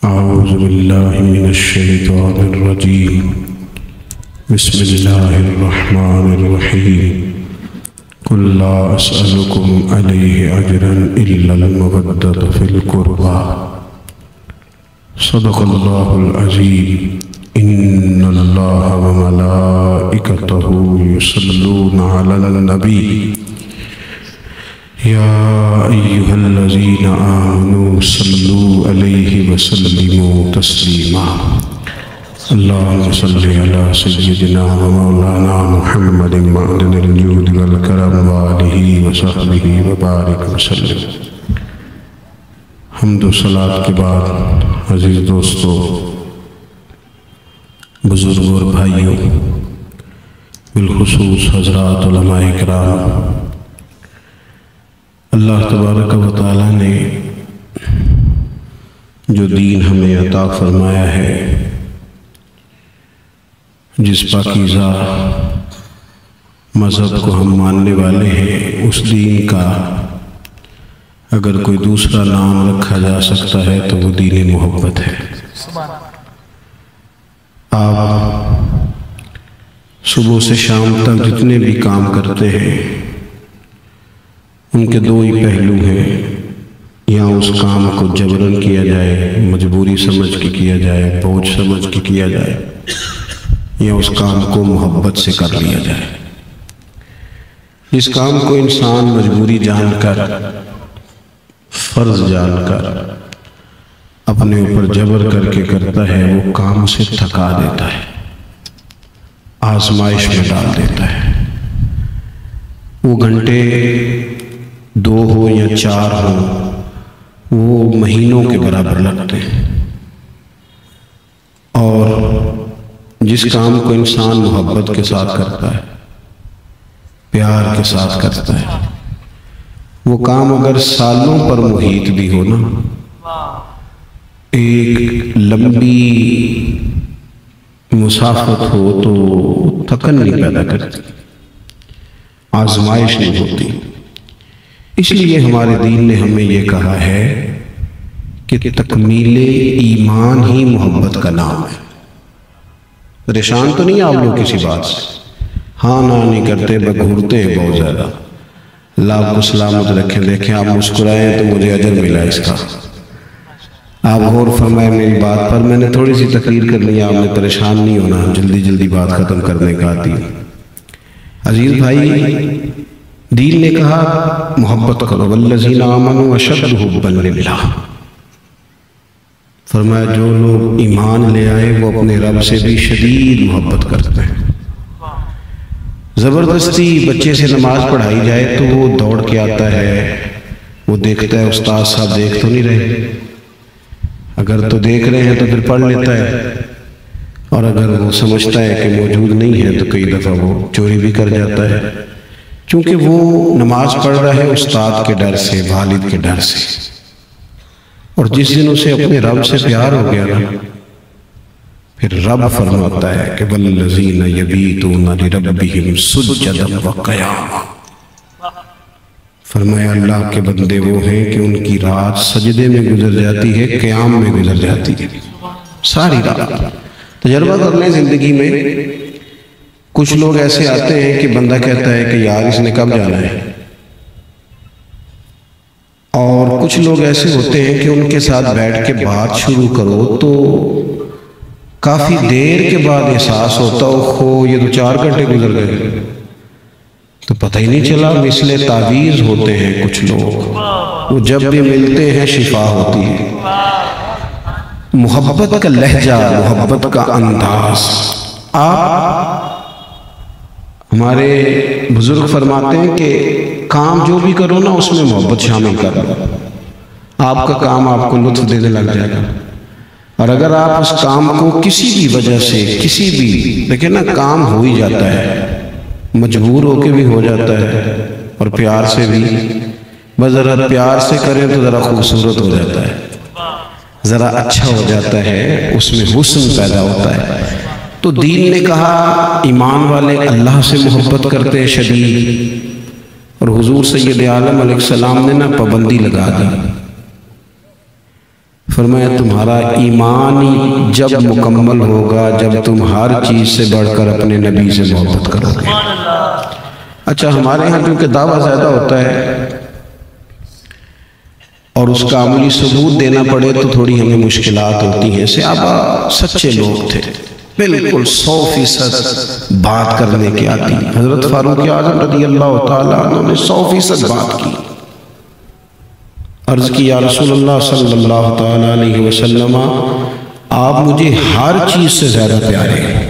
أعوذ بالله من الشيطان الرجيم. بسم الله الرحمن الرحيم. قل لا أسألكم عليه أجرا إلا المودة في القربى. صدق الله العظيم. إن الله وملائكته يصلون على النبي يا أيها الذين آمنوا صلوا عليه وسلموا تسليما. اللهم صل على سيدنا ومولانا محمد معدن الجود والكرم وآله وصحبه وبارك وسلم. حمد و صلاة کے بعد عزیز دوستو، بزرگوں اور بھائیوں، بالخصوص حضرات علماء کرام، اللہ تبارک و تعالیٰ نے جو دین ہمیں عطا فرمایا ہے، جس پاکیزہ مذہب کو ہم ماننے والے ہیں، اس دین کا اگر کوئی دوسرا نام رکھا جا سکتا ہے تو وہ دین محبت ہے۔ آپ صبح سے شام تک جتنے بھی کام کرتے ہیں، ان کے دو ہی پہلو ہیں، یا اس کام کو جبراً کیا جائے، مجبوری سمجھ کے کیا جائے، بوجھ سمجھ کے کیا جائے، یا اس کام کو محبت سے کر لیا جائے۔ جس کام کو انسان مجبوری جان کر، فرض جان کر، اپنے اوپر جبر کر کے کرتا ہے، وہ کام اسے تھکا دیتا ہے، آزمائش میں ڈال دیتا ہے۔ وہ گھنٹے 2 ہو یا 4 ہو، وہ مہینوں کے برابر لگتے ہیں۔ اور جس کام کو انسان محبت کے ساتھ کرتا ہے، پیار کے ساتھ کرتا ہے، وہ کام اگر سالوں پر محیط بھی ہو نا، ایک لمبی مسافت ہو تو تھکن نہیں پیدا کرتی، آزمائش نہیں ہوتی۔ اس لیے ہمارے دین نے ہمیں یہ کہا ہے کہ تکمیل ایمان ہی محبت کا نام ہے۔ پریشان تو نہیں آپ لوگ کسی بات سے؟ ہاں نہ نہیں کرتے، بگھورتے ہیں بہت زیادہ۔ اللہ آپ کو سلامت رکھیں۔ دیکھیں آپ مسکرائیں تو مجھے اجر ملا اس کا۔ آپ غور فرمائیں میری بات پر، میں نے تھوڑی سی تقریر کر لی، آپ نے پریشان نہیں ہونا، جلدی جلدی بات ختم کرنے کا آتی ہے۔ عزیز بھائی، دین نے کہا محبت کرو، والذین آمنوا اشد حبا للہ۔ فرمایا جو لوگ ایمان لے آئے وہ اپنے رب سے بھی شدید محبت کرتے ہیں۔ زبردستی بچے سے نماز پڑھائی جائے تو وہ دوڑ کے آتا ہے، وہ دیکھتا ہے استاد صاحب دیکھ تو نہیں رہے، اگر تو دیکھ رہے ہیں تو پھر پڑھ لیتا ہے، اور اگر وہ سمجھتا ہے کہ موجود نہیں ہے تو کئی دفعہ وہ چوری بھی کر جاتا ہے، چونکہ وہ نماز پڑھ رہا ہے استاد کے ڈر سے، والد کے ڈر سے۔ اور جس دن اسے اپنے رب سے پیار ہو گیا نا، پھر رب فرماتا ہے کہ والذین یبیتون لربہم سجدا وقیاما۔ فرمایا اللہ کے بندے وہ ہیں کہ ان کی رات سجدے میں گزر جاتی ہے، قیام میں گزر جاتی ہے، ساری رات۔ تجربہ کر لیں زندگی میں، کچھ لوگ ایسے آتے ہیں کہ بندہ کہتا ہے کہ یار اس نے کب جانا ہے، اور کچھ لوگ ایسے ہوتے ہیں کہ ان کے ساتھ بیٹھ کے بات شروع کرو تو کافی دیر کے بعد احساس ہوتا ہو یہ تو 4 گھنٹے گزر گئے، تو پتہ ہی نہیں چلا۔ مثل تعویذ ہوتے ہیں کچھ لوگ، وہ جب بھی ملتے ہیں شفا ہوتی ہے۔ محبت کا لہجہ، محبت کا انداز۔ ہمارے بزرگ فرماتے ہیں کہ کام جو بھی کرو نا اس میں محبت شامل کرو، آپ کا کام آپ کو لطف دینے لگ جائے گا۔ اور اگر آپ اس کام کو کسی بھی وجہ سے، کسی بھی، دیکھیں نا کام ہو ہی جاتا ہے، مجبور ہو کے بھی ہو جاتا ہے، اور پیار سے بھی، بس ذرا پیار سے کریں تو ذرا خوبصورت ہو جاتا ہے، ذرا اچھا ہو جاتا ہے، اس میں حسن پیدا ہوتا ہے۔ تو دین نے کہا ایمان والے اللہ سے محبت کرتے ہیں شدید، اور حضور سید عالم علیہ السلام نے نا پابندی لگا دی، فرمایا تمہارا ایمان ہی جب مکمل ہوگا جب تم ہر چیز سے بڑھ کر اپنے نبی سے محبت کرو گے۔ اچھا ہمارے ہاں کیونکہ دعویٰ زیادہ ہوتا ہے اور اس کا عملی ثبوت دینا پڑے تو تھوڑی ہمیں مشکلات ہوتی ہیں۔ صحابہ سچے لوگ تھے، بالکل 100% بات کرنے کی آتی۔ حضرت فاروق اعظم رضی اللہ تعالیٰ عنہ نے 100% بات کی۔ عرض کی یا رسول اللہ صلی اللہ تعالیٰ علیہ وسلم آپ مجھے ہر چیز سے زیادہ پیارے ہیں۔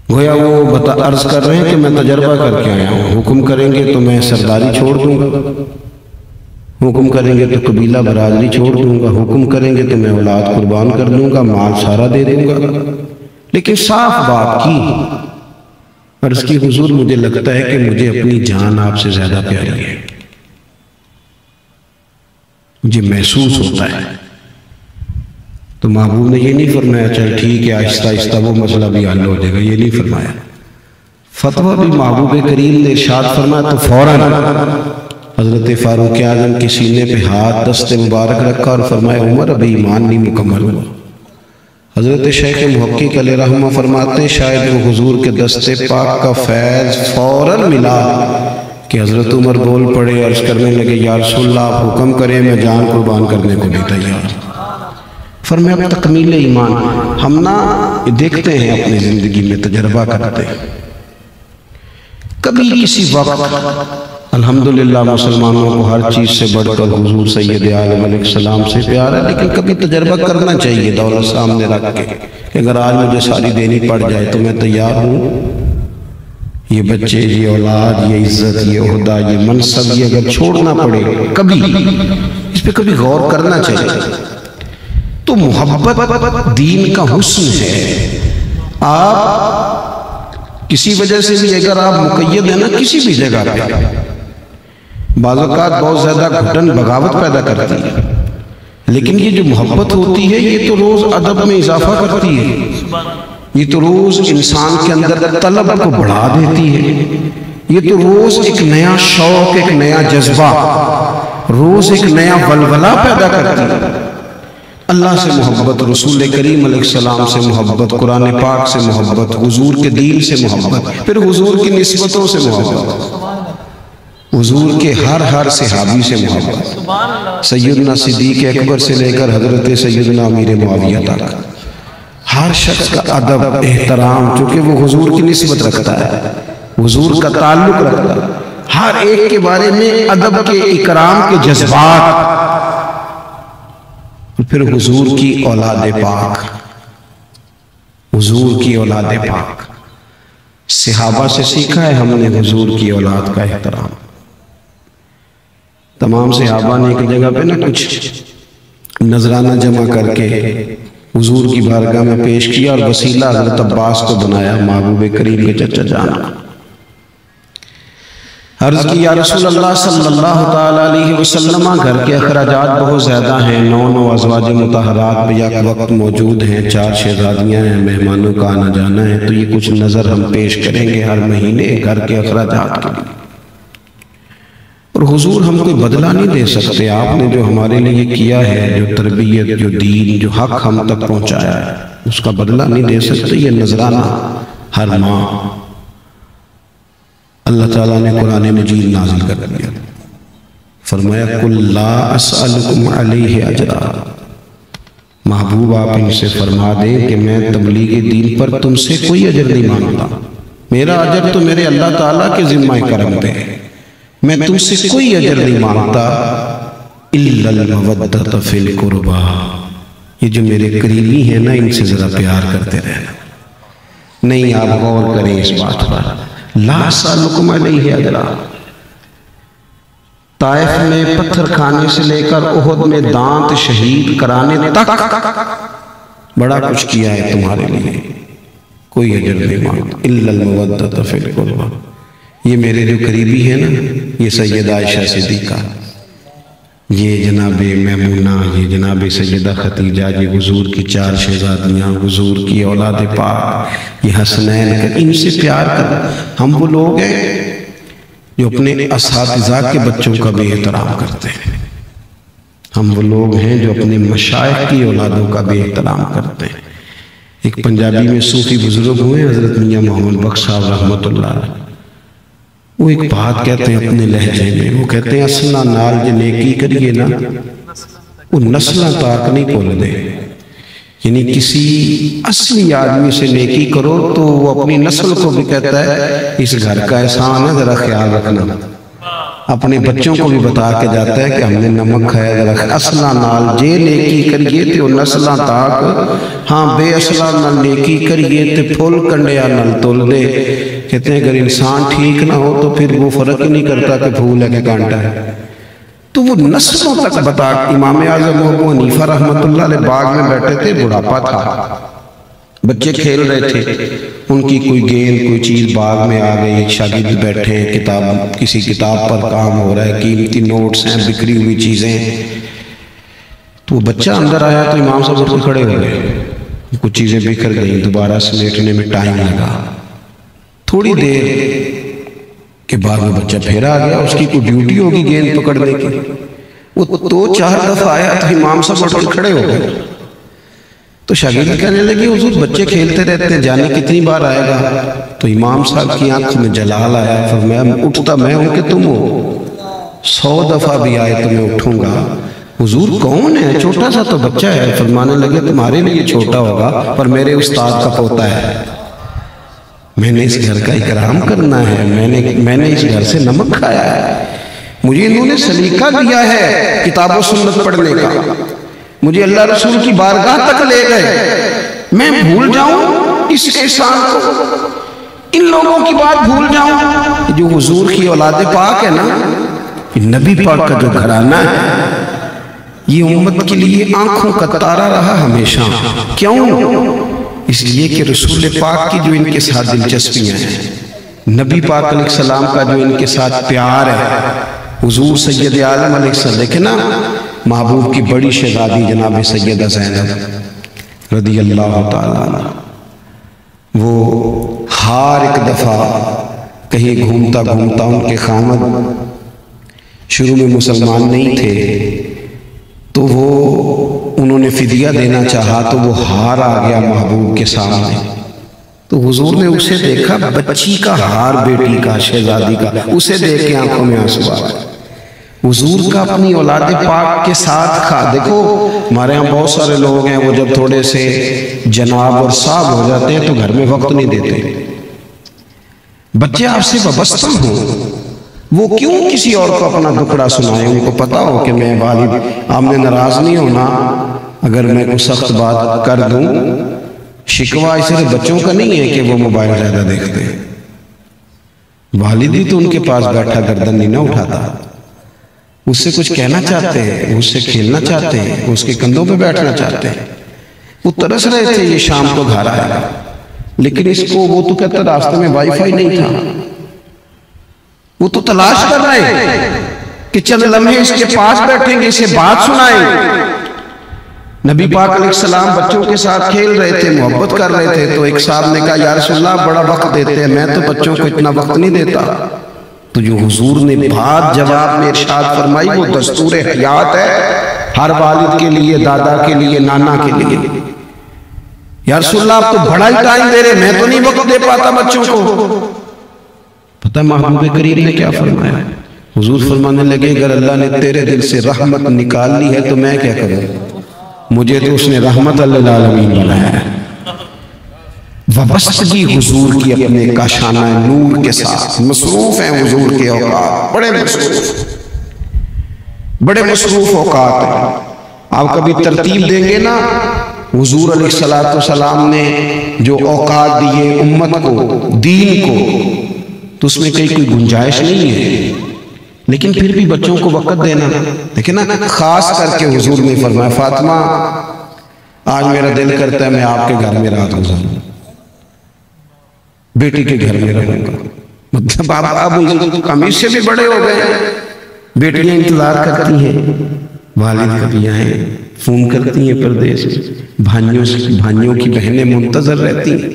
گویا وہ عرض کر رہے ہیں کہ میں تجربہ کر کے آیا ہوں، حکم کریں گے تو میں سرداری چھوڑ دوں گا، حکم کریں گے تو قبیلہ برادری چھوڑ دوں گا، حکم کریں گے تو میں اولاد قربان کر دوں گا، مال سارا دے دوں گا، لیکن صاف بات کی۔ عرض کی حضور مجھے لگتا ہے کہ مجھے اپنی جان آپ سے زیادہ پیاری ہے، مجھے محسوس ہوتا ہے۔ تو محبوب نے یہ نہیں فرمایا چل ٹھیک ہے آہستہ آہستہ وہ مسئلہ بھی حل ہو جائے گا، یہ نہیں فرمایا۔ فتویٰ بھی محبوب کریم نے ارشاد فرمایا تو فوراً حضرت فاروق اعظم کے سینے پہ ہاتھ دست مبارک رکھا اور فرمایا عمر ابھی ایمان نہیں مکمل ہوا۔ حضرت شیخ محقق علیہ رحمہ فرماتے شاید وہ حضور کے دست پاک کا فیض فوراً ملا کہ حضرت عمر بول پڑے، عرض کرنے لگے یا رسول اللہ آپ حکم کریں میں جان قربان کرنے کو بھی تیار۔ فرمایا تکمیل ایمان ہم نہ دیکھتے ہیں اپنی زندگی میں تجربہ کرتے ہیں، کبھی کسی وقت الحمدللہ مسلمانوں کو ہر چیز سے بڑھ کر حضور سید عالم علیہ السلام سے پیار ہے، لیکن کبھی تجربہ کرنا چاہیے دولت سامنے رکھ کے کہ اگر آج مجھے ساری دینی پڑ جائے تو میں تیار ہوں۔ یہ بچے، یہ اولاد، یہ عزت، یہ عہدہ، یہ منصب، یہ اگر چھوڑنا پڑے کبھی اس پہ کبھی غور کرنا چاہیے۔ تو محبت دین کا حسن ہے۔ آپ کسی وجہ سے بھی اگر آپ مقید ہیں نا کسی بھی جگہ پہ، بعض اوقات بہت زیادہ گھٹن بغاوت پیدا کرتی ہے، لیکن یہ جو محبت ہوتی ہے یہ تو روز ادب میں اضافہ کرتی ہے، یہ تو روز انسان کے اندر طلب کو بڑھا دیتی ہے، یہ تو روز ایک نیا شوق، ایک نیا جذبہ، روز ایک نیا ولولہ پیدا کرتی ہے۔ اللہ سے محبت، رسول کریم علیہ السلام سے محبت، قرآن پاک سے محبت، حضور کے دین سے محبت، پھر حضور کی نسبتوں سے محبت، حضور کے ہر صحابی سے محبت، سیدنا صدیق اکبر سے لے کر حضرت سیدنا امیر معاویہ تک، ہر شخص کا ادب احترام چونکہ وہ حضور کی نسبت رکھتا ہے، حضور کا تعلق رکھتا ہے، ہر ایک کے بارے میں ادب کے اکرام کے جذبات، پھر حضور کی اولاد پاک، حضور کی اولاد پاک، صحابہ سے سیکھا ہے ہم نے حضور کی اولاد کا احترام۔ تمام صحابہ نے ایک جگہ پہ نا کچھ نذرانہ جمع کر کے حضور کی بارگاہ میں پیش کیا اور وسیلہ حضرت عباس کو بنایا، محبوب کریم کے چچا جان۔ عرض کی یا رسول اللہ صلی اللہ تعالیٰ علیہ وسلم گھر کے اخراجات بہت زیادہ ہیں، 9 ازواج مطہرات پہ یک وقت موجود ہیں، 4 شہزادیاں ہیں، مہمانوں کا آنا جانا ہے، تو یہ کچھ نظر ہم پیش کریں گے ہر مہینے گھر کے اخراجات کے لیے۔ اور حضور ہم کوئی بدلہ نہیں دے سکتے، آپ نے جو ہمارے لیے کیا ہے، جو تربیت، جو دین، جو حق ہم تک پہنچایا ہے، اس کا بدلہ نہیں دے سکتے۔ یہ نذرانہ ہر ماہ اللہ تعالیٰ نے قرآن مجید نازل کر دیا، فرمایا قُلْ لَا أَسْأَلُكُمْ عَلَيْهِ أَجْرًا، محبوب آپ ان سے فرما دیں کہ میں تبلیغ دین پر تم سے کوئی اجر نہیں مانگتا، میرا اجر تو میرے اللہ تعالیٰ کے ذمہ کرم پہ ہے، میں تم سے کوئی اجر نہیں مانگتا إِلَّا الْمَوَدَّةَ فِي الْقُرْبَى، یہ جو میرے قریبی ہیں نا ان سے ذرا پیار کرتے رہنا۔ نہیں آپ غور کریں اس بات پر، لا أسألكم علیہ اجرا، طائف میں پتھر کھانے سے لے کر احد میں دانت شہید کرانے تک بڑا کچھ کیا ہے تمہارے لیے، کوئی اجر نہیں مانگتا، إِلَّا الْمَوَدَّةَ فِي الْقُرْبَى۔ یہ میرے جو قریبی ہیں نا، یہ سیدہ عائشہ صدیقہ، یہ جناب میمونہ، یہ جناب سیدہ خدیجہ، یہ حضور کی 4 شہزادیاں، حضور کی اولاد پاک، یہ حسنین، ان سے پیار کر۔ ہم وہ لوگ ہیں جو اپنے اساتذہ کے بچوں کا بھی احترام کرتے ہیں، ہم وہ لوگ ہیں جو اپنے مشائخ کی اولادوں کا بے احترام کرتے ہیں۔ ایک پنجابی میں صوفی بزرگ ہوئے حضرت میاں محمد بخش صاحب رحمۃ اللہ علیہ، وہ ایک بات کہتے ہیں اپنے لہجے میں، وہ کہتے ہیں اصلہ نال جو نیکی کریے نا وہ نسلہ تاک نہیں بھول دے، یعنی کسی اصلی آدمی سے نیکی کرو تو وہ اپنی نسل کو بھی کہتا ہے اس گھر کا احسان ہے ذرا خیال رکھنا، اپنے بچوں کو بھی بتا کے جاتا ہے کہ ہم نے نمک کھایا ذرا اصلہ نال جے نیکی کریے تے وہ نسلہ تاک، ہاں بے اصلہ نال نیکی کریے تے پھول کنڈیا نال تول دے۔ کہتے ہیں اگر انسان ٹھیک نہ ہو تو پھر وہ فرق ہی نہیں کرتا کہ پھول ہے کہ کانٹا ہے، تو وہ نسلوں تک بتا۔ امام اعظم ابو حنیفہ رحمۃ اللہ علیہ باغ میں بیٹھے تھے، بڑھاپا تھا، بچے کھیل رہے تھے، ان کی کوئی گیند کوئی چیز باغ میں آ گئی، شاگرد بیٹھے ہیں، کتاب کسی کتاب پر کام ہو رہا ہے، قیمتی نوٹس ہیں، بکھری ہوئی چیزیں، تو وہ بچہ اندر آیا تو امام صاحب اٹھ کے کھڑے ہو گئے، کچھ چیزیں بکھر گئیں، دوبارہ سمیٹنے میں ٹائم لگا، تھوڑی دیر کے بعد وہ بچہ پھر آ گیا، اس کی کوئی ڈیوٹی ہوگی گیند پکڑنے کی، وہ 2-4 دفعہ آیا تو امام صاحب اٹھ کے کھڑے ہو گئے، تو شاگرد کہنے لگے حضور بچے کھیلتے رہتے ہیں، جانے کتنی بار آئے گا؟ تو امام صاحب کی آنکھ میں جلال آیا، فرمایا اٹھتا میں ہوں کہ تم ہو، 100 دفعہ بھی آئے تو میں اٹھوں گا۔ حضور کون ہے؟ چھوٹا سا تو بچہ ہے۔ فرمانے لگے تمہارے لیے چھوٹا ہوگا پر میرے استاد کا پوتا ہے، میں نے اس گھر کا اکرام کرنا ہے، میں نے اس گھر سے نمک کھایا ہے، مجھے انہوں نے سلیقہ دیا ہے کتاب و سنت پڑھنے کا، مجھے اللہ رسول کی بارگاہ تک لے گئے، میں بھول جاؤں اس احسان کو، ان لوگوں کی بات بھول جاؤں؟ جو حضور کی اولاد پاک ہے نا، نبی پاک کا جو گھرانہ ہے، یہ امت کے لیے آنکھوں کا تارا رہا ہمیشہ۔ کیوں؟ اس لیے کہ رسول پاک کی جو ان کے ساتھ دلچسپیاں ہیں، نبی پاک علیہ السلام کا جو ان کے ساتھ پیار ہے، حضور سید عالم علیہ السلام، دیکھیں نا محبوب کی بڑی شہزادی جناب سیدہ زینب رضی اللہ تعالیٰ عنہ، وہ ہر ایک دفعہ کہیں گھومتا گھومتا، ان کے خامد شروع میں مسلمان نہیں تھے تو انہوں نے فدیہ دینا چاہا تو وہ ہار آ گیا محبوب کے سامنے، تو حضور نے اسے دیکھا، بچی کا ہار بیٹی کا، شہزادی کا، اسے دیکھ کے آنکھوں میں آنسو آ گئے۔ حضور کا اپنی اولاد پاک کے ساتھ کھا، دیکھو ہمارے ہاں بہت سارے لوگ ہیں وہ جب تھوڑے سے جناب اور صاحب ہو جاتے ہیں تو گھر میں وقت نہیں دیتے، بچے آپ سے وابستہ ہوں، وہ کیوں کسی اور کو اپنا دکڑا سنائیں؟ ان کو پتا ہو کہ میں والد آپ نے ناراض نہیں ہونا اگر میں کوئی سخت بات کر دوں۔ شکوہ اس سے بچوں کا نہیں ہے کہ وہ موبائل زیادہ دیکھتے ہیں، والد بھی تو ان کے پاس بیٹھا گردن نہیں نہ اٹھاتا، اس سے کچھ کہنا چاہتے ہیں، اس سے کھیلنا چاہتے ہیں، اس کے کندھوں پہ بیٹھنا چاہتے ہیں، وہ ترس رہے تھے یہ شام کو گھر آئے گا، لیکن اس کو وہ تو کہتا راستے میں وائی فائی نہیں تھا، وہ تو تلاش کر رہے کہ چند لمحے اس کے پاس بیٹھیں گے، اسے بات سنائیں۔ نبی پاک علیہ السلام بچوں کے ساتھ کھیل رہے تھے، محبت کر رہے تھے، تو ایک صاحب نے کہا یا رسول اللہ بڑا وقت دیتے ہیں، میں تو بچوں کو اتنا وقت نہیں دیتا، تو جو حضور نے بات جواب میں ارشاد فرمائی وہ دستور حیات ہے ہر والد کے لیے، دادا کے لیے، نانا کے لیے۔ یا رسول اللہ آپ تو بڑا ہی ٹائم دے رہے، میں تو نہیں وقت دے پاتا بچوں کو۔ پتہ محبوب کریم نے کیا فرمایا؟ حضور فرمانے لگے اگر اللہ نے تیرے دل سے رحمت نکال لی ہے تو میں کیا کروں؟ مجھے تو اس نے رحمت للعالمین بنایا ہے۔ وابستگی حضور کی اپنے کاشانہ نور کے ساتھ، مصروف ہیں حضور کے اوقات، بڑے مصروف اوقات ہیں۔ آپ کبھی ترتیب دیں گے نا حضور علیہ السلام نے جو اوقات دیے امت کو، دین کو، تو اس میں کوئی گنجائش نہیں ہے، لیکن پھر بھی بچوں کو وقت دینا، دیکھیں نا خاص کر کے حضور نے فرمایا فاطمہ آج میرا دل کرتا ہے میں آپ کے گھر میں رات گزاروں، بیٹی کے گھر میں رہوں گا۔ مطلب آپ ہم اس سے بھی بڑے ہو گئے، بیٹیاں انتظار کرتی ہیں والد کبھی آئیں، فون کرتی ہیں پردیس میں، بھائیوں کی بہنیں منتظر رہتی ہیں،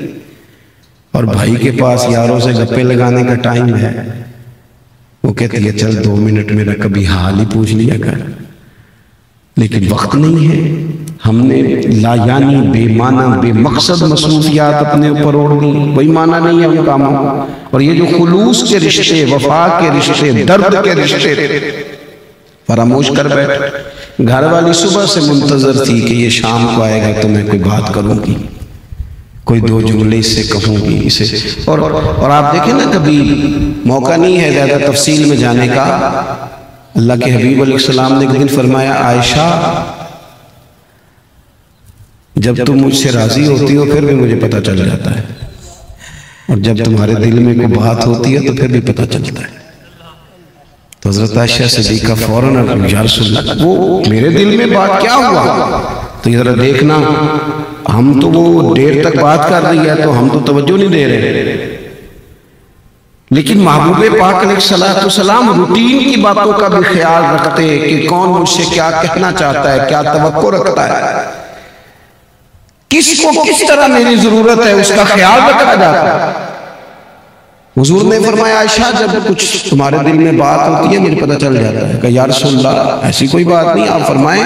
اور بھائی کے پاس یاروں سے گپے لگانے کا ٹائم ہے، وہ کہتی ہے چل 2 منٹ میرا کبھی حال ہی پوچھ لیا کر۔ لیکن وقت نہیں ہے. ہم نے لا یعنی بے معنی بے مقصد مصروفیات اپنے اوپر اوڑھ دی، کوئی معنی نہیں ہے ان کاموں. اور یہ جو خلوص کے رشتے، وفا کے رشتے، درد کے رشتے فراموش کر بیٹھ. گھر والی صبح سے منتظر تھی کہ یہ شام کو آئے گا تو میں کوئی بات کروں گی، کوئی دو جملے اس سے کہوں گی اسے. اور آپ دیکھیں نا، کبھی موقع نہیں ہے زیادہ تفصیل میں جانے کا. اللہ کے حبیب علیہ السلام نے ایک دن فرمایا، عائشہ جب تم مجھ سے راضی ہوتی ہو پھر بھی مجھے پتہ چل جاتا ہے، اور جب تمہارے دل میں کوئی بات ہوتی ہے تو پھر بھی پتہ چلتا ہے. تو حضرت عائشہ صدیقہ فوراً یا رسول اللہ، وہ میرے دل میں بات کیا ہوا؟ تو یہ ذرا دیکھنا، ہم تو وہ دیر تک بات کر رہی ہے تو ہم تو توجہ نہیں دے رہے، لیکن محبوب پاک علیہ السلام روٹین کی باتوں کا بھی خیال رکھتے کہ کون مجھ سے کیا کہنا چاہتا ہے، کیا توقع رکھتا ہے، کس کو کس طرح میری ضرورت ہے، اس کا خیال رکھا جاتا ہے. حضور نے فرمایا، عائشہ جب کچھ تمہارے دل میں بات ہوتی ہے مجھے پتہ چل جاتا ہے. کہ یا رسول اللہ ایسی کوئی بات نہیں، آپ فرمائیں.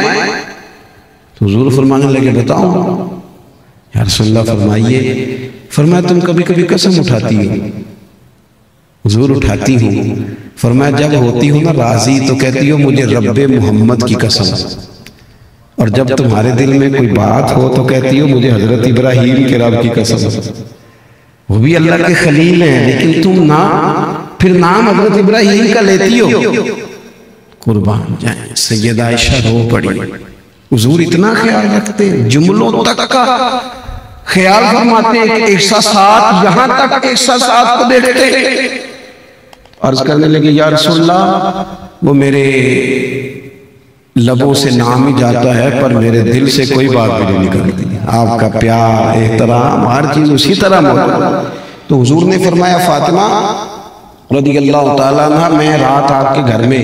تو حضور فرمانے لگے، بتاؤں؟ یا رسول اللہ فرمائیے. فرمایا، تم کبھی کبھی قسم اٹھاتی ہو؟ حضور اٹھاتی ہوں. فرمایا، جب ہوتی ہوں نا راضی تو کہتی ہو مجھے رب محمد کی قسم، اور جب تمہارے دل میں کوئی بات ہو تو کہتی ہو مجھے حضرت ابراہیم کے رب کی قسم. وہ بھی اللہ کے خلیل ہیں، لیکن تم پھر نام حضرت ابراہیم کا لیتی ہو. قربان جائیں. سیدہ عائشہ رو پڑی. حضور اتنا خیال رکھتے، جملوں تک کا خیال فرماتے، احساسات، یہاں تک احساسات کو دیکھتے. عرض کرنے لگے، یا رسول اللہ وہ میرے لبوں سے نام ہی جاتا ہے پر میرے دل سے کوئی بات بھی نہیں نکلتی. آپ کا پیار، احترام، ہر چیز اسی طرح موجود. تو حضور نے فرمایا، فاطمہ رضی اللہ تعالیٰ عنہ، میں رات آپ کے گھر میں،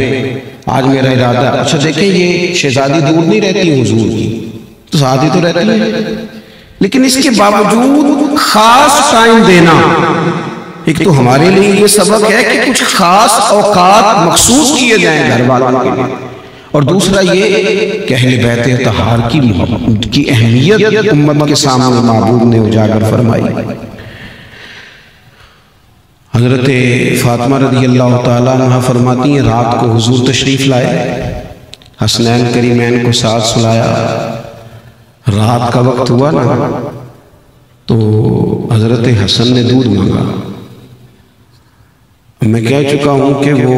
آج میرا ارادہ. اچھا دیکھیں، یہ شہزادی دور نہیں رہتی حضور کی، تو ساتھ ہی تو رہتی ہے، لیکن اس کے باوجود خاص ٹائم دینا. ایک تو ہمارے لیے یہ سبق ہے کہ کچھ خاص اوقات مخصوص کیے جائیں گھر والوں کے لیے، اور دوسرا یہ کہ اہل بیت اطہار کی اہمیت امت کے سامنے محبوب نے اجاگر فرمائی. حضرت فاطمہ رضی اللہ تعالیٰ عنہ فرماتی ہیں، رات کو حضور تشریف لائے، حسنین کریمین کو ساتھ سلایا. رات کا وقت ہوا نا تو حضرت حسن نے دودھ مانگا. میں کہہ چکا ہوں کہ وہ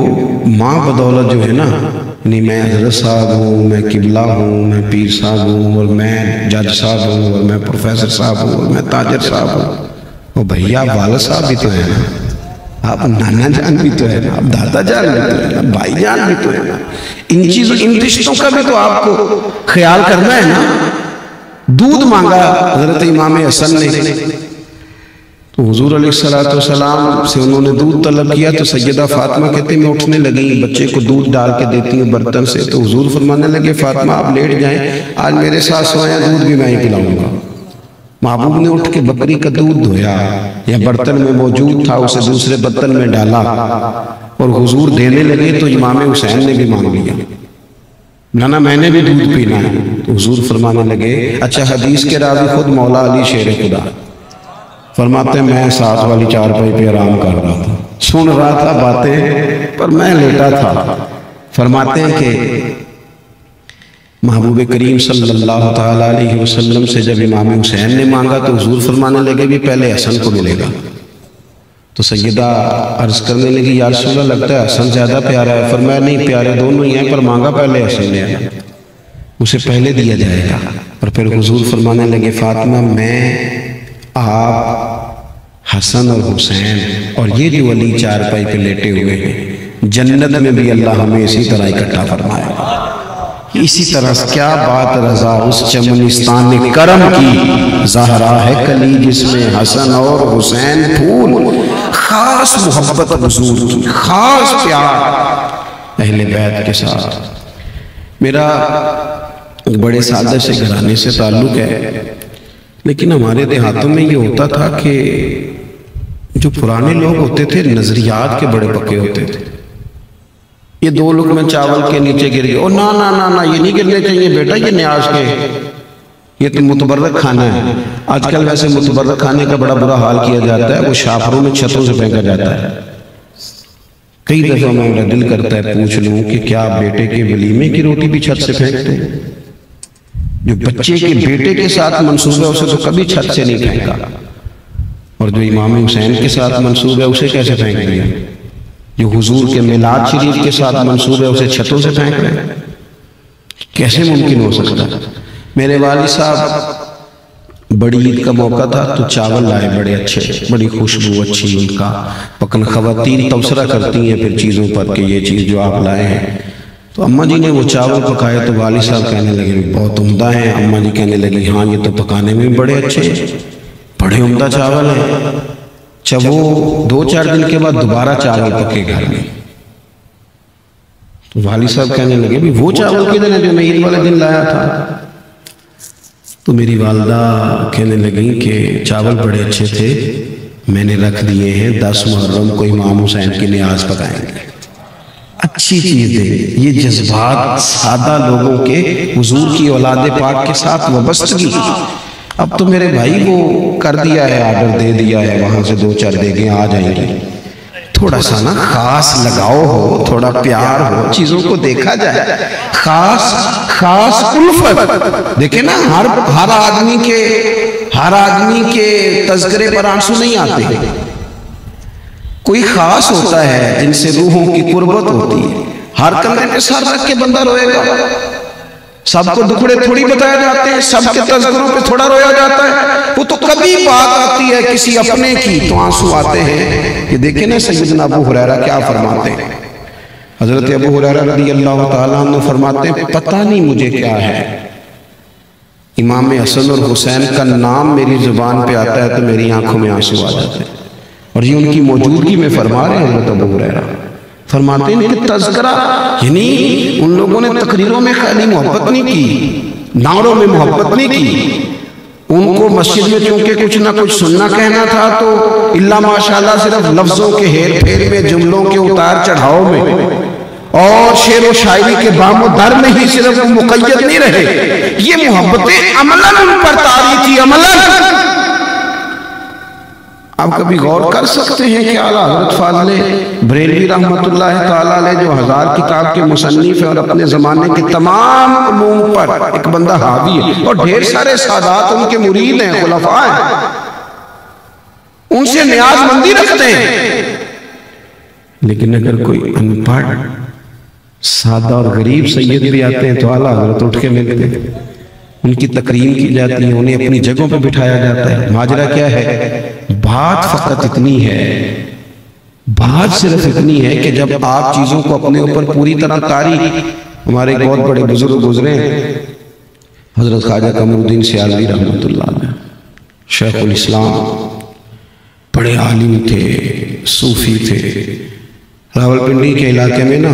ماں بدولت جو ہے نا، یعنی میں حضرت صاحب ہوں، میں قبلہ ہوں، میں پیر صاحب ہوں، اور میں جج صاحب ہوں، اور میں پروفیسر صاحب ہوں، اور میں تاجر صاحب ہوں. اور بھیا والد صاحب بھی تو ہے نا، آپ نانا جان بھی تو ہے نا، آپ دادا جان بھی تو ہے نا، بھائی جان بھی تو ہے نا. ان چیزوں، ان رشتوں کا بھی تو آپ کو خیال کرنا ہے نا. دودھ مانگا حضرت امام حسن نے، تو حضور علیہ السلام سے انہوں نے دودھ طلب کیا. تو سیدہ فاطمہ کہتے میں اٹھنے لگی، بچے کو دودھ ڈال کے دیتی ہوں برتن سے. تو حضور فرمانے لگے، فاطمہ آپ لیٹ جائیں، آج میرے ساتھ سوائیں، دودھ بھی میں ہی پلاؤں گا. محبوب نے اٹھ کے بکری کا دودھ دھویا، یا برتن میں موجود تھا اسے دوسرے برتن میں ڈالا، اور حضور دینے لگے. تو امام حسین نے بھی مانگ لیا، نانا میں نے بھی دودھ پینا ہے. تو حضور فرمانے لگے، اچھا حدیث کے راوی خود مولا علی شیر خدا فرماتے ہیں، میں ساتھ والی چارپائی پہ آرام کر رہا تھا، سن رہا تھا باتیں، پر میں لیٹا تھا. فرماتے ہیں کہ محبوب کریم صلی اللہ تعالیٰ علیہ وسلم سے جب امام حسین نے مانگا تو حضور فرمانے لگے بھی پہلے حسن کو ملے گا. تو سیدہ عرض کرنے لگی، یا رسول اللہ لگتا ہے حسن زیادہ پیارا ہے. فرمایا نہیں، پیارے دونوں ہی ہیں، پر مانگا پہلے حسن نے ہے، اسے پہلے دیا جائے گا. اور پھر حضور فرمانے لگے، فاطمہ میں، آپ، حسن اور حسین اور یہ جو علی چارپائی پہ لیٹے ہوئے ہیں، جنت میں بھی اللہ ہمیں اسی طرح اکٹھا فرمائے گا. اسی طرح کیا بات رضا اس چمنستان کرم کی، زہرا ہے کلی جس میں حسن اور حسین پھول. خاص محبت حضور کی، خاص پیار اہل بیت کے ساتھ. میرا بڑے سادہ سے گھرانے سے تعلق ہے، لیکن ہمارے دیہاتوں میں یہ ہوتا تھا کہ جو پرانے لوگ ہوتے تھے نظریات کے بڑے پکے ہوتے تھے. یہ 2 لقمے چاول کے نیچے گر گئے، او نا نا نا نا یہ نہیں گرنے چاہیے بیٹا، یہ نیاز کے، یہ تو متبرک کھانا ہے۔ آج کل ویسے متبرک کھانے کا بڑا برا حال کیا جاتا ہے، وہ شاپروں میں چھتوں سے پھینکا جاتا ہے۔ کئی دفعہ میرا دل کرتا ہے پوچھ لوں کہ کیا بیٹے کے ولیمے کی روٹی بھی چھت سے پھینکتے ہیں؟ جو بچے کے بیٹے کے ساتھ منصوب ہے اسے تو کبھی چھت سے نہیں پھینکا، اور جو امام حسین کے ساتھ منصوب ہے اسے کیسے پھینک دیا؟ جو حضور کے میلاد شریف کے ساتھ منصوب ہے اسے چھتوں سے پھینک رہے ہیں، کیسے ممکن ہو سکتا؟ میرے والد صاحب بڑی عید کا موقع تھا تو چاول لائے بڑے اچھے، بڑی خوشبو اچھی ان کا، پکن خواتین تبصرہ کرتی ہیں پھر چیزوں پر کہ یہ چیز جو آپ لائے ہیں، تو اماں جی نے وہ چاول پکائے تو والد صاحب کہنے لگے بہت عمدہ ہیں، اماں جی کہنے لگی ہاں یہ تو پکانے میں بڑے اچھے، بڑے عمدہ چاول ہیں۔ جب وہ 2-4 دن کے بعد دوبارہ چاول پکے گھر میں، تو والد صاحب کہنے لگے بھی وہ چاول کدھر ہے جو میں عید والے دن لایا تھا؟ تو میری والدہ کہنے لگیں کہ چاول بڑے اچھے تھے، میں نے رکھ دیے ہیں، 10 محرم کو امام حسین کی نیاز پکائیں گے۔ اچھی چیز ہے یہ جذبات سادہ لوگوں کے حضور کی اولاد پاک کے ساتھ وابستگی۔ اب تو میرے بھائی وہ کر دیا ہے، آرڈر دے دیا ہے، وہاں سے 2-4 دیگیں آ جائیں گے۔ تھوڑا سا نا خاص لگاؤ ہو، تھوڑا پیار ہو، چیزوں کو دیکھا جائے، خاص الفت۔ دیکھیں نا ہر آدمی کے تذکرے پر آنسو نہیں آتے، کوئی خاص ہوتا ہے جن سے روحوں کی قربت ہوتی ہے۔ ہر کندھے پہ سر رکھ کے بندہ روئے گا، سب کو دکھڑے تھوڑی بتایا جاتے ہیں، سب کے تذکروں پہ تھوڑا رویا جاتا ہے۔ وہ تو کبھی بات آتی ہے کسی اپنے کی تو آنسو آتے ہیں۔ یہ دیکھیں نا سیدنا ابو ہریرہ کیا فرماتے ہیں، حضرت ابو ہریرہ رضی اللہ تعالیٰ عنہ فرماتے ہیں پتہ نہیں مجھے کیا ہے، امام حسن اور حسین کا نام میری زبان پہ آتا ہے تو میری آنکھوں میں آنسو آ جاتے ہیں۔ اور یہ ان کی موجودگی میں فرما رہے ہیں حضرت ابو ہریرہ، فرماتے ہیں کہ تذکرہ یعنی ان لوگوں نے تقریروں میں خالی محبت نہیں کی، نعروں میں محبت نہیں کی، ان کو مسجد میں چونکہ کچھ نہ کچھ سننا کہنا تھا تو اللہ ماشاءاللہ صرف لفظوں کے ہیر پھیر میں، جملوں کے اتار چڑھاؤ میں اور شعر و شاعری کے بام و در میں ہی صرف مقید نہیں رہے، یہ محبتیں عملاً ان پر طاری تھی، عملاً۔ آپ کبھی غور کر سکتے ہیں کہ اعلیٰ حضرت فاضل بریلوی رحمت اللہ تعالیٰ علیہ جو 1000 کتاب کے مصنف ہیں اور اپنے زمانے کے تمام علوم پر ایک بندہ حاوی ہے، اور ڈھیر سارے سادات ان کے مرید ہیں، خلفاء ہیں، ان سے نیاز مندی رکھتے ہیں، لیکن اگر کوئی ان پڑھ سادہ اور غریب سید بھی آتے ہیں تو اعلیٰ حضرت اٹھ کے ملتے ہیں، ان کی تکریم کی جاتی ہے، انہیں اپنی جگہوں پہ بٹھایا جاتا ہے۔ ماجرہ کیا ہے؟ بات فقط اتنی ہے، بات صرف اتنی ہے کہ جب آپ چیزوں کو اپنے اوپر پوری طرح طاری، ہمارے ایک بہت بڑے بزرگ گزرے ہیں حضرت خواجہ قمر الدین سیالوی رحمۃ اللہ علیہ، شیخ الاسلام، بڑے عالم تھے، صوفی تھے۔ راولپنڈی کے علاقے میں نا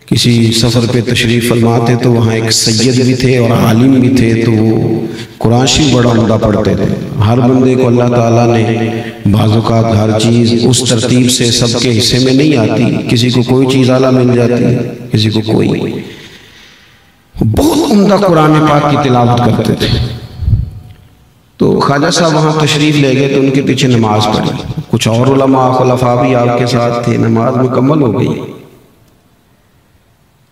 کسی سفر پہ تشریف فرما تھے تو وہاں ایک سید بھی تھے اور عالم بھی تھے، تو وہ قرآن شریف بڑا عمدہ پڑھتے تھے۔ ہر بندے کو اللہ تعالیٰ نے بعض اوقات ہر چیز اس ترتیب سے سب کے حصے میں نہیں آتی، کسی کو کوئی چیز اعلیٰ مل جاتی ہے، کسی کو کوئی۔ بہت عمدہ قرآن پاک کی تلاوت کرتے تھے، تو خواجہ صاحب وہاں تشریف لے گئے تو ان کے پیچھے نماز پڑھی، کچھ اور علماء خلفاء بھی آپ کے ساتھ تھے، نماز مکمل ہو گئی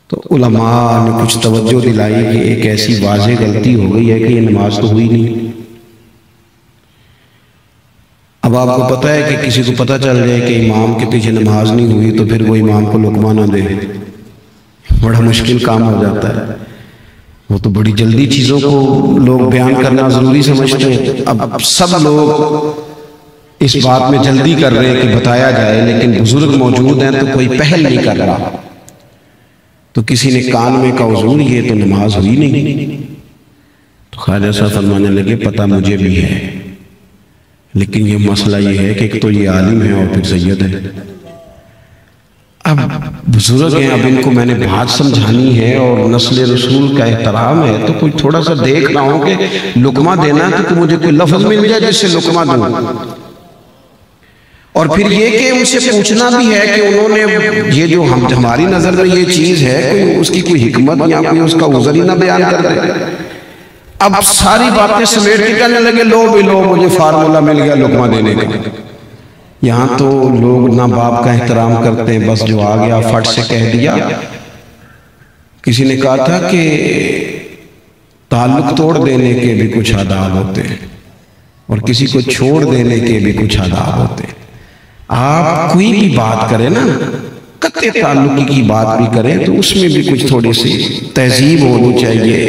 تو علماء نے کچھ توجہ دلائی کہ ایک ایسی واضح غلطی ہو گئی ہے کہ یہ نماز تو ہوئی نہیں۔ اب آپ کو پتہ ہے کہ کسی کو پتہ چل جائے کہ امام کے پیچھے نماز نہیں ہوئی تو پھر وہ امام کو لقمہ نہ دے، بڑا مشکل کام ہو جاتا ہے۔ وہ تو بڑی جلدی چیزوں کو لوگ بیان کرنا ضروری سمجھتے ہیں، اب سب لوگ اس بات میں جلدی کر رہے ہیں کہ بتایا جائے، لیکن بزرگ موجود ہیں تو کوئی پہل نہیں کر رہا، تو کسی نے کان میں کہا حضور یہ تو نماز ہوئی نہیں، تو خواجہ صاحب فرمانے لگے پتہ مجھے بھی ہے، لیکن یہ مسئلہ یہ ہے کہ ایک تو یہ عالم ہے اور پھر سید ہے، اب بزرگ ہیں، اب ان کو میں نے بات سمجھانی ہے اور نسل رسول کا احترام ہے، تو کوئی تھوڑا سا دیکھ رہا ہوں کہ لقمہ دینا ہے تو مجھے کوئی لفظ مل جائے جس سے لقمہ دوں، اور پھر یہ کہ ان سے پوچھنا بھی ہے کہ انہوں نے یہ جو ہماری نظر میں یہ چیز ہے کہ اس کی کوئی حکمت یا کوئی اس کا عذر ہی نہ بیان کر دے. اب ساری باتیں سمیٹ کے کہنے لگے لو بھی لو مجھے فارمولا مل گیا لقمہ دینے کا. یہاں تو لوگ نہ باپ کا احترام کرتے ہیں، بس جو آ گیا فٹ سے کہہ دیا. کسی نے کہا تھا کہ تعلق توڑ دینے کے بھی کچھ آداب ہوتے ہیں اور کسی کو چھوڑ دینے کے بھی کچھ آداب ہوتے ہیں. آپ کوئی بھی بات کریں نا، قطع تعلقی کی بات بھی کریں تو اس میں بھی کچھ تھوڑی سی تہذیب ہونی چاہیے.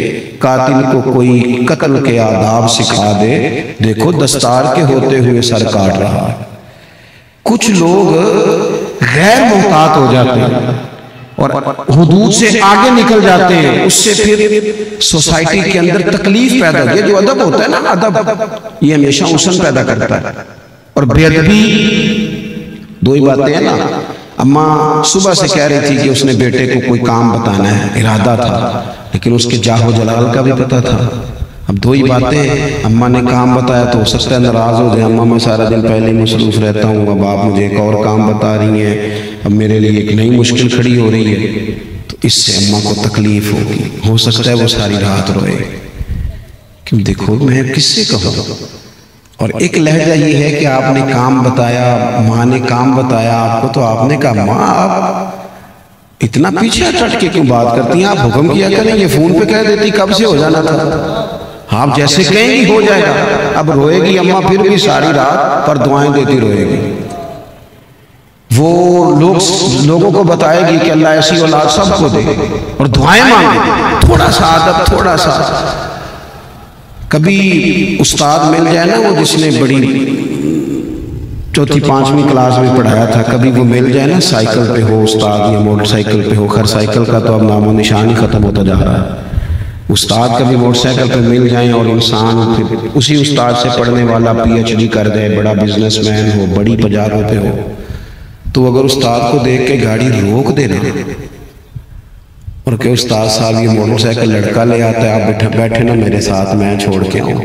قاتل کو کوئی قتل کے آداب سکھا دے، دیکھو دستار کے ہوتے ہوئے سر کاٹ رہا ہے. کچھ لوگ غیر محتاط ہو جاتے ہیں اور حدود سے آگے نکل جاتے ہیں، اس سے پھر سوسائٹی کے اندر تکلیف پیدا ہوتی ہے. جو ادب ہوتا ہے نا، ادب یہ ہمیشہ حسن پیدا کرتا ہے. اور بے ادبی دو ہی باتیں ہیں نا. اماں صبح سے کہہ رہی تھی کہ اس نے بیٹے کو کوئی کام بتانا ہے، ارادہ تھا، لیکن اس کے جاہ و جلال کا بھی پتہ تھا. اب دو ہی باتیں، اماں نے کام بتایا تو ہو سکتا ہے ناراض ہو جائے، اماں میں سارا دن پہلے مصروف رہتا ہوں، اب آپ مجھے ایک اور کام بتا رہی ہیں، اب میرے لیے ایک نئی مشکل کھڑی ہو رہی ہے، تو اس سے اماں کو تکلیف ہوگی. ہو سکتا ہے وہ ساری رات روئے کہ دیکھو میں کس سے کہوں. اور ایک لہجہ یہ ہے کہ آپ نے کام بتایا، ماں نے کام بتایا آپ کو، تو آپ نے کہا ماں آپ اتنا پیچھے ہٹ کے کیوں بات کرتی ہیں، آپ حکم کیا کریں، یہ فون پہ کہہ دیتی کب سے ہو جانا تھا. آپ جیسے کہیں گی ہو جائے گا. اب روئے گی اماں پھر بھی ساری رات پر دعائیں دیتی روئے گی. وہ لوگوں کو بتائے گی کہ اللہ ایسی اولاد سب کو دے اور دعائیں مانگے. تھوڑا سا ادب، تھوڑا سا. کبھی استاد مل جائے نا، وہ جس نے بڑی چوتھی پانچویں کلاس میں پڑھایا تھا، کبھی وہ مل جائے نا، سائیکل پہ ہو استاد یا موٹر سائیکل پہ ہو، خیر سائیکل کا تو اب نام و نشان ہی ختم ہوتا جا رہا ہے. استاد کبھی موٹر سائیکل پہ مل جائیں اور انسان اسی استاد سے پڑھنے والا PhD کر دے، بڑا بزنس مین ہو، بڑی پجاروں پہ ہو، تو اگر استاد کو دیکھ کے گاڑی روک دے نا اور کہ استاد صاحب یہ موٹر سائیکل لڑکا لے آتا ہے، آپ بیٹھے نا میرے ساتھ، میں چھوڑ کے آؤں.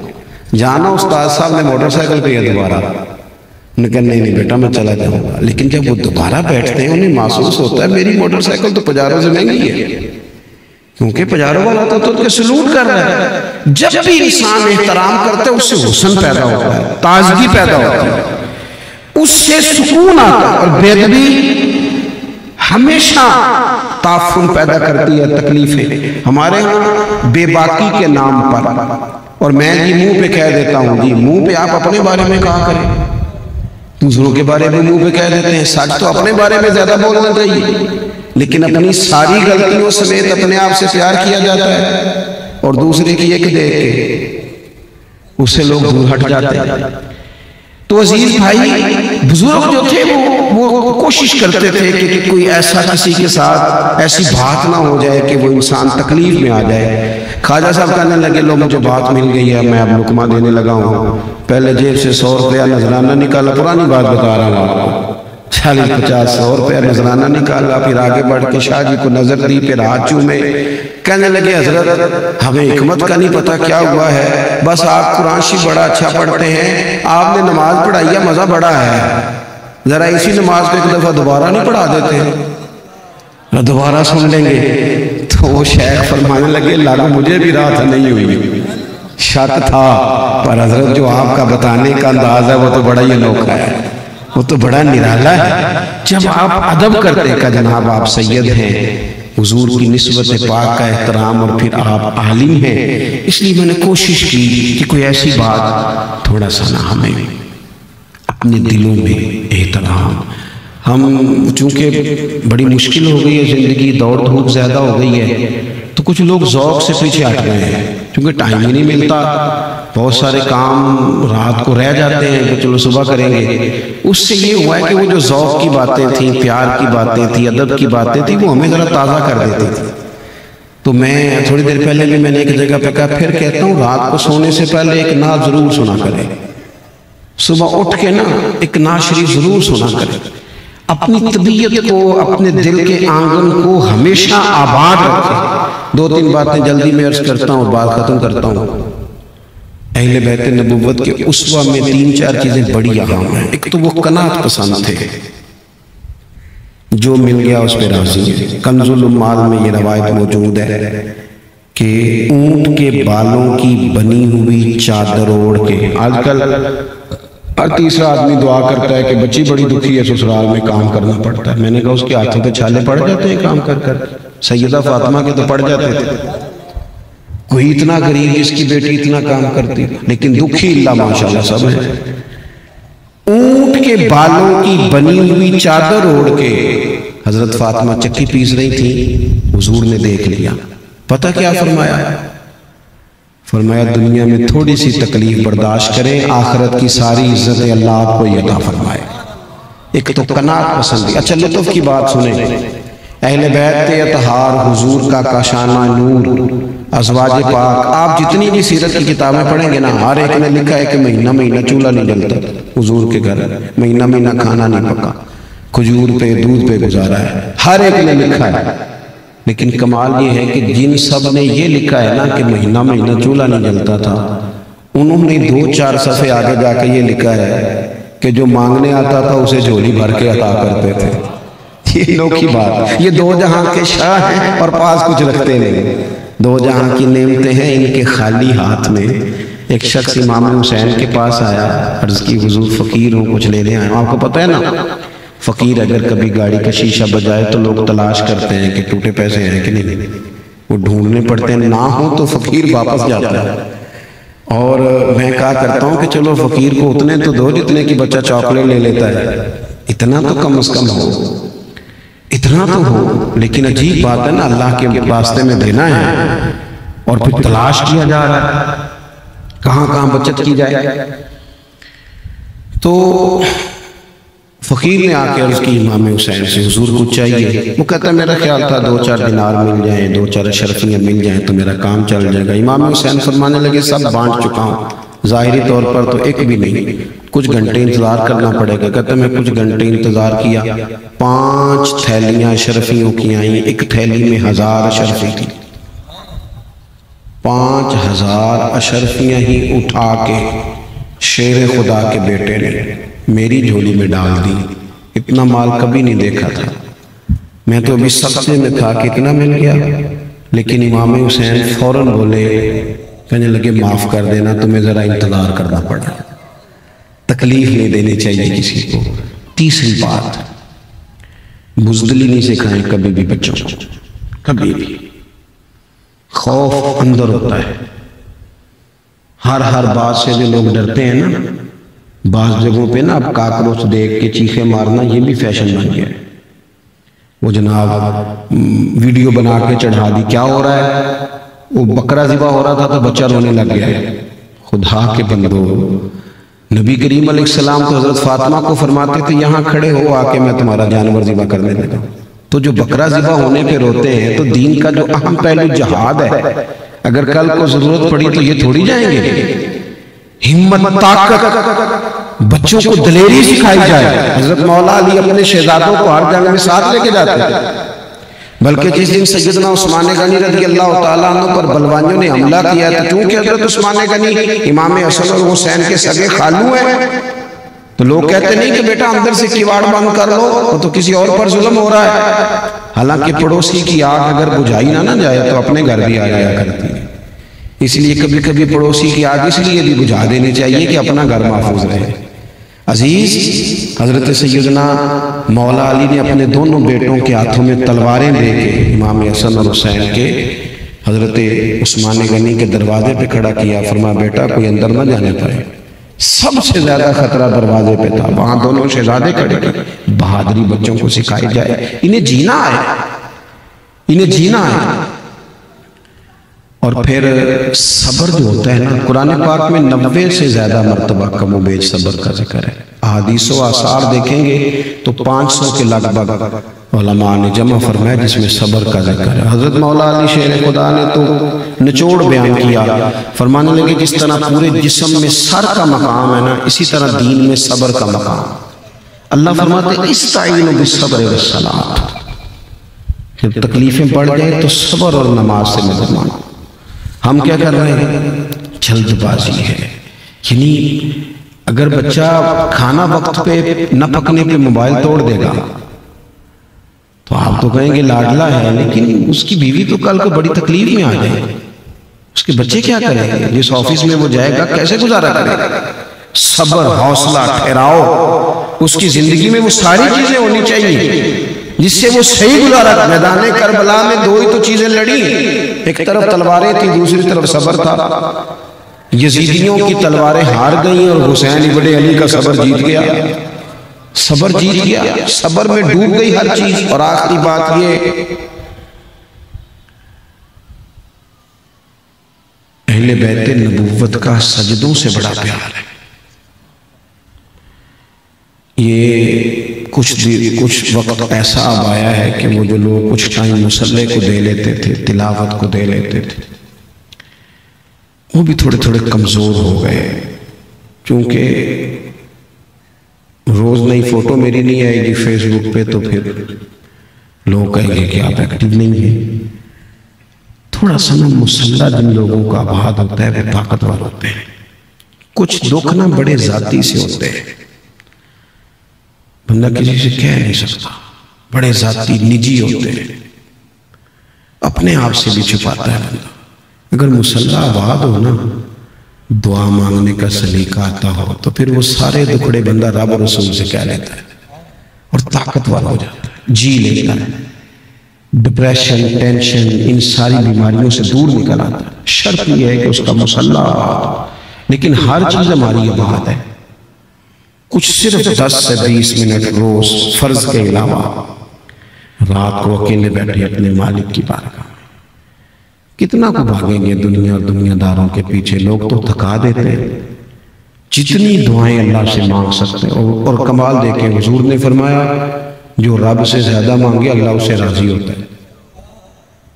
جانا استاد صاحب نے موٹر سائیکل پہ ہے دوبارہ، انہوں نے کہا نہیں بیٹا میں چلا جاؤں گا. لیکن جب وہ دوبارہ بیٹھتے ہیں انہیں محسوس ہوتا ہے میری موٹر سائیکل تو پجاروں سے مہنگی ہے، کیونکہ پجاروں والا تو ان کے سلوٹ کر رہا ہے. جب بھی انسان احترام کرتا ہے اس سے حسن پیدا ہوتا ہے، تازگی پیدا ہوتی ہے، اس سے سکون آتا ہے. اور بے ادبی ہمیشہ تعفن پیدا کرتی ہے، تکلیفیں. ہمارے ہاں بے باکی کے نام پر، اور میں جی منہ پہ کہہ دیتا ہوں، جی منہ پہ آپ اپنے بارے میں کہا کریں، دوسروں کے بارے میں منہ پہ کہہ دیتے ہیں. سچ تو اپنے بارے میں زیادہ بولنا چاہیے، لیکن اپنی ساری غلطیوں سمیت اپنے آپ سے پیار کیا جاتا ہے اور دوسرے کی ایک دیکھ کے اس سے لوگ دور ہٹ جاتے ہیں. تو عزیز بھائی، بزرگ جو تھے وہ کوشش کرتے تھے کہ کوئی ایسا کسی کے ساتھ ایسی بات نہ ہو جائے کہ وہ انسان تکلیف میں آ جائے. خواجہ صاحب کہنے لگے لو مجھے بات مل گئی ہے، میں اب لقمہ دینے لگا ہوں. پہلے جیب سے 100 روپیہ نذرانہ نکالا، پرانی بات بتا رہا ہوں آپ کو، 40-50-100 روپیہ نذرانہ نکالا، پھر آگے بڑھ کے شاہ جی کو نظر دی، پھر ہاتھ چومے. کہنے لگے حضرت ہمیں حکمت کا نہیں پتا کیا ہوا ہے، بس آپ قرآن شریف بڑا اچھا پڑھتے ہیں، آپ نے نماز پڑھائی ہے، مزہ بڑا ہے، ذرا اسی نماز کو ایک دفعہ دوبارہ نہیں پڑھا دیتے، دوبارہ سن لیں گے. تو وہ شیخ فرمانے لگے لالا مجھے بھی رات نہیں ہوئی، شک تھا، پر حضرت جو آپ کا بتانے کا انداز ہے وہ تو بڑا ہی انوکھا ہے، وہ تو بڑا نرالا ہے. جب آپ ادب کرتے کا جناب آپ سید ہیں، حضور کی نسبت پاک کا احترام، اور پھر آپ عالم ہیں، اس لیے میں نے کوشش کی کہ کوئی ایسی بات تھوڑا سا نہ ہمیں اپنے دلوں میں احترام. ہم چونکہ بڑی مشکل ہو گئی ہے زندگی، دوڑ دھوپ زیادہ ہو گئی ہے، تو کچھ لوگ ذوق سے پیچھے ہٹ گئے ہیں کیونکہ ٹائم ہی نہیں ملتا، بہت سارے کام رات کو رہ جاتے ہیں کہ چلو صبح کریں گے. اس سے یہ ہوا ہے کہ وہ جو ذوق کی باتیں تھیں، پیار کی باتیں تھیں، ادب کی باتیں تھیں، وہ ہمیں ذرا تازہ کر دیتی تھی. تو میں تھوڑی دیر پہلے بھی میں نے ایک جگہ پہ کہا، پھر کہتا ہوں رات کو سونے سے پہلے ایک نعت ضرور سنا کریں، صبح اٹھ کے نا ایک نعت شریف ضرور سنا کریں. اپنی طبیعت کو، اپنے دل کے آنگن کو ہمیشہ آباد رکھیں. 2-3 باتیں جلدی میں عرض کرتا ہوں، بات ختم کرتا ہوں. اہل بیت نبوت کے اسوہ میں 3-4 چیزیں بڑی اہم ہیں۔ ایک تو وہ قناعت پسند تھے، جو مل گیا اس پہ راضی ہے۔ کنز العمال میں یہ روایت موجود ہے کہ اونٹ کے بالوں کی بنی ہوئی چادر اوڑھ کے، آج کل ہر تیسرا آدمی دعا کرتا ہے کہ بچی بڑی دکھی ہے، سسرال میں کام کرنا پڑتا ہے۔ میں نے کہا اس کے ہاتھوں پہ چھالے پڑ جاتے ہیں کام کر کر، سیدہ فاطمہ کے تو پڑ جاتے تھے۔ کوئی اتنا غریب جس کی بیٹی اتنا کام کرتی، لیکن دکھی اللہ ماشاءاللہ سب ہے۔ اونٹ کے بالوں کی بنی ہوئی چادر اوڑھ کے حضرت فاطمہ چکی پیس رہی تھی، حضور نے دیکھ لیا۔ پتہ کیا فرمایا؟ فرمایا دنیا میں تھوڑی سی تکلیف برداشت کریں، آخرت کی ساری عزت اللہ آپ کو عطا فرمائے۔ ایک تو قناعت پسندی۔ اچھا لطف کی بات سنیں، اہل بیت اطہار، حضور کا کاشانہ نور، ازواج پاک، آپ جتنی بھی سیرت کی کتابیں پڑھیں گے نا، ہر ایک نے لکھا ہے کہ مہینہ مہینہ چولہا نہیں جلتا حضور کے گھر، مہینہ مہینہ کھانا نہیں پکا، کھجور پہ دودھ پہ گزارا ہے، ہر ایک نے لکھا ہے۔ لیکن کمال یہ ہے کہ جن سب نے یہ لکھا ہے نا کہ مہینہ مہینہ چولہا نہیں جلتا تھا، انہوں نے 2-4 صفحے آگے جا کے یہ لکھا ہے کہ جو مانگنے آتا تھا اسے جھولی بھر کے عطا کرتے تھے۔ یہ انوکھی بات، یہ دو جہاں کے شاہ ہیں اور پاس کچھ رکھتے نہیں، دو جہاں کی نعمتیں ہیں ان کے خالی ہاتھ میں۔ ایک شخص امام حسین کے پاس آیا، عرض کی حضور فقیر ہوں، کچھ لینے آئے۔ آپ کو پتہ ہے نا فقیر اگر کبھی گاڑی کا شیشہ بجائے تو لوگ تلاش کرتے ہیں کہ ٹوٹے پیسے ہیں کہ نہیں، وہ ڈھونڈنے پڑتے ہیں، نہ ہو تو فقیر واپس جاتا ہے۔ اور میں کہا کرتا ہوں کہ چلو فقیر کو اتنے تو دو جتنے کی بچہ چاکلیٹ لے لیتا ہے، اتنا تو کم از کم ہو، اتنا تو ہو۔ لیکن عجیب بات ہے نا، اللہ کے واسطے میں دینا ہے اور پھر تلاش کیا جا رہا ہے کہاں کہاں بچت کی جائے۔ تو فقیر نے آ کے عرض کی امام حسین سے، حضور کچھ چاہیے؟ وہ کہتا ہے میرا خیال تھا 2-4 دینار مل جائیں، 2-4 اشرفیاں مل جائیں تو میرا کام چل جائے گا۔ امام حسین فرمانے لگے سب بانٹ چکا ہوں، ظاہری طور پر تو ایک بھی نہیں، کچھ گھنٹے انتظار کرنا پڑے گا۔ کہتا ہے میں کچھ گھنٹے انتظار کیا، 5 تھیلیاں اشرفیوں کی آئیں، ایک تھیلی میں 1000 اشرفی تھی، 5000 اشرفیاں ہی اٹھا کے شیر خدا کے بیٹے نے میری جھولی میں ڈال دی۔ اتنا مال کبھی نہیں دیکھا تھا، میں تو ابھی سبزے میں تھا کہ اتنا مل گیا۔ لیکن امام حسین فوراً بولے، کہنے لگے معاف کر دینا، تمہیں ذرا انتظار کرنا پڑا، تکلیف نہیں دینی چاہیے کسی کو۔ تیسری بات، بزدلی نہیں سکھائیں کبھی بھی بچوں کو، کبھی بھی۔ خوف اندر ہوتا ہے، ہر بات سے جو لوگ ڈرتے ہیں نا، بعض جگہوں پہ نا اب کاکروچ دیکھ کے چیخیں مارنا یہ بھی فیشن بن گیا ہے۔ وہ جناب ویڈیو بنا کے چڑھا دی، کیا ہو رہا ہے؟ وہ بکرا ذبح ہو رہا تھا تو بچہ رونے لگ گیا ہے۔ خدا کے بندو، نبی کریم علیہ السلام تو حضرت فاطمہ کو فرماتے تھے یہاں کھڑے ہو آ کے میں تمہارا جانور ذبح کرنے لگا۔ تو جو بکرا ذبح ہونے پہ روتے ہیں تو دین کا جو اہم پہلو جہاد ہے، اگر کل کو ضرورت پڑی تو یہ تھوڑی جائیں گے۔ ہمت، طاقت، بچوں کو دلیری سکھائی جائے۔ حضرت مولا علی اپنے شہزادوں کو ہر جنگ میں ساتھ لے کے جاتے تھے، بلکہ جس دن سیدنا عثمان غنی رضی اللہ تعالیٰ عنہ پر بلوانیوں نے حملہ کیا تھا، چونکہ حضرت عثمان غنی امام حسن اور حسین کے سگے خالو ہیں، تو لوگ کہتے نہیں کہ بیٹا اندر سے کیواڑ بند کر لو، تو کسی اور پر ظلم ہو رہا ہے۔ حالانکہ پڑوسی کی آگ اگر بجھائی نہ جائے تو اپنے گھر بھی آ جایا کرتی ہے، اس لیے کبھی کبھی پڑوسی کی آگ اس لیے بھی بجھا دینی چاہیے کہ اپنا گھر محفوظ رہے۔ عزیز، حضرت سیدنا مولا علی نے اپنے دونوں بیٹوں کے ہاتھوں میں تلواریں دے کے امام حسن اور حسین کے حضرت عثمان غنی کے دروازے پہ کھڑا کیا، فرمایا بیٹا کوئی اندر نہ جانے پائے۔ سب سے زیادہ خطرہ دروازے پہ تھا، وہاں دونوں شہزادے کھڑے تھے۔ بہادری بچوں کو سکھائی جائے، انہیں جینا ہے، انہیں جینا ہے۔ اور پھر صبر جو ہوتا ہے نا، قرآن پاک میں 90 سے زیادہ مرتبہ کم و بیش صبر کا ذکر ہے۔ احادیث و آثار دیکھیں گے تو 500 کے لگ بھگ علماء نے جمع فرمایا جس میں صبر کا ذکر ہے۔ حضرت مولا علی شیر خدا نے تو نچوڑ بیان کیا، فرمانے لگے جس طرح پورے جسم میں سر کا مقام ہے نا، اسی طرح دین میں صبر کا مقام۔ اللہ فرماتے ہیں استعینوا بالصبر والصلاۃ، جب تکلیفیں بڑھ جائیں تو صبر اور نماز سے مدد مانگو۔ ہم کیا کر رہے ہیں؟ جلد بازی ہے. یعنی اگر بچہ کھانا وقت پہ نہ پکنے پہ موبائل توڑ دے گا تو آپ تو کہیں گے لاڈلا ہے، لیکن اس کی بیوی تو کل کو بڑی تکلیف میں آ جائے. اس کے بچے کیا کریں گے؟ جس آفس میں وہ جائے گا کیسے گزارا کرے گا؟ صبر، حوصلہ، ٹھہراؤ. اس کی زندگی میں وہ ساری چیزیں ہونی چاہیے جس سے وہ صحیح گزارا کرے. میدان کربلا میں دو ہی تو چیزیں لڑی، ایک طرف تلواریں تھی، دوسری طرف صبر تھا. یزیدیوں کی تلواریں ہار گئیں اور حسین ابن علی کا صبر جیت گیا. صبر جیت گیا، صبر میں ڈوب گئی ہر چیز. اور آخری بات یہ، اہل بیت نبوت کا سجدوں سے بڑا پیار ہے. یہ کچھ وقت ایسا اب آیا ہے کہ وہ جو لوگ کچھ ٹائم مصلے کو دے لیتے تھے، تلاوت کو دے لیتے تھے، وہ بھی تھوڑے تھوڑے کمزور ہو گئے. چونکہ روز نئی فوٹو میری نہیں آئے گی فیس بک پہ تو پھر لوگ کہیں گے کہ آپ ایکٹیو نہیں ہیں. تھوڑا سا نا مسلح جن لوگوں کا آباد ہوتا ہے وہ طاقتور ہوتے ہیں. کچھ دکھ نا بڑے ذاتی سے ہوتے ہیں، بندہ کسی سے کہہ نہیں سکتا، بڑے ذاتی نجی ہوتے ہیں، اپنے آپ سے بھی چھپاتا ہے بندہ. اگر مسلح آباد ہو نا، دعا مانگنے کا سلیقہ آتا ہو تو پھر وہ سارے دکھڑے بندہ رب اور رسول سے کہہ لیتا ہے اور طاقتور ہو جاتا ہے، جی لیتا ہے. ڈپریشن، ٹینشن، ان ساری بیماریوں سے دور نکل آتا ہے. شرط یہ ہے کہ اس کا مسلح آباد ہو. لیکن ہر چیز ہماری آباد ہے. کچھ صرف 10 سے 20 منٹ روز فرض کے علاوہ رات کو اکیلے بیٹھے اپنے مالک کی بارگاہ میں. کتنا کو بھاگیں گے دنیا اور دنیا داروں کے پیچھے. لوگ تو تھکا دیتے ہیں. جتنی دعائیں اللہ سے مانگ سکتے ہیں. اور کمال دیکھیں، حضور نے فرمایا جو رب سے زیادہ مانگے اللہ اسے راضی ہوتا ہے،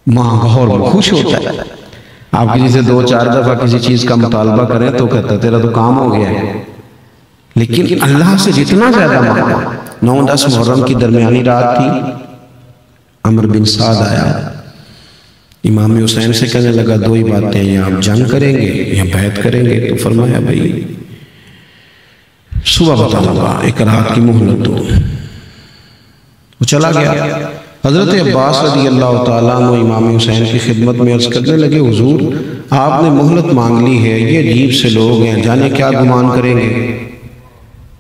مانگا اور خوش ہوتا ہے. آپ کسی سے 2-4 دفعہ کسی چیز کا مطالبہ کریں تو کہتا ہے تیرا تو کام ہو گیا ہے. لیکن اللہ سے جتنا زیادہ مانگا. 9-10 محرم کی درمیانی رات تھی. عمر بن سعد آیا، امام حسین سے کہنے لگا 2 ہی باتیں ہیں، یا آپ جنگ کریں گے یا بیعت کریں گے. تو فرمایا بھائی صبح بتاؤں گا، ایک رات کی مہلت دو. وہ چلا گیا. حضرت عباس رضی اللہ تعالیٰ عنہ امام حسین کی خدمت میں عرض کرنے لگے حضور آپ نے مہلت مانگ لی ہے، یہ عجیب سے لوگ ہیں، جانے کیا گمان کریں گے.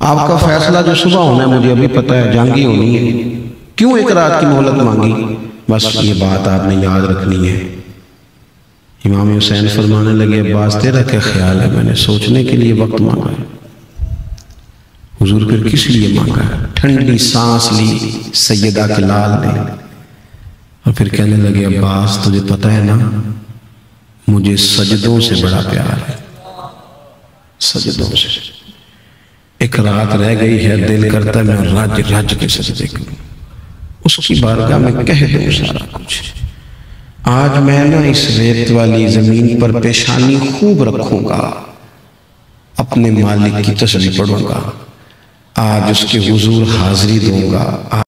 آپ کا فیصلہ جو صبح ہونا ہے مجھے ابھی پتہ ہے، جنگ ہی ہونی ہے. کیوں ایک رات کی مہلت مانگی؟ بس یہ بات آپ نے یاد رکھنی ہے. امام حسین فرمانے لگے عباس تیرا کیا خیال ہے؟ میں نے سوچنے کے لیے وقت مانگا ہے. حضور پھر کس لیے مانگا ہے؟ ٹھنڈی سانس لی سیدہ کے لال نے اور پھر کہنے لگے عباس تجھے پتہ ہے نا مجھے سجدوں سے بڑا پیار ہے. سجدوں سے. ایک رات رہ گئی ہے، دل کرتا ہے میں رج رج کے سجدے کروں، اس کی بارگاہ میں کہہ دوں سارا کچھ. آج میں نا اس ریت والی زمین پر پیشانی خوب رکھوں گا، اپنے مالک کی تسبیح پڑھوں گا، آج اس کے حضور حاضری دوں گا.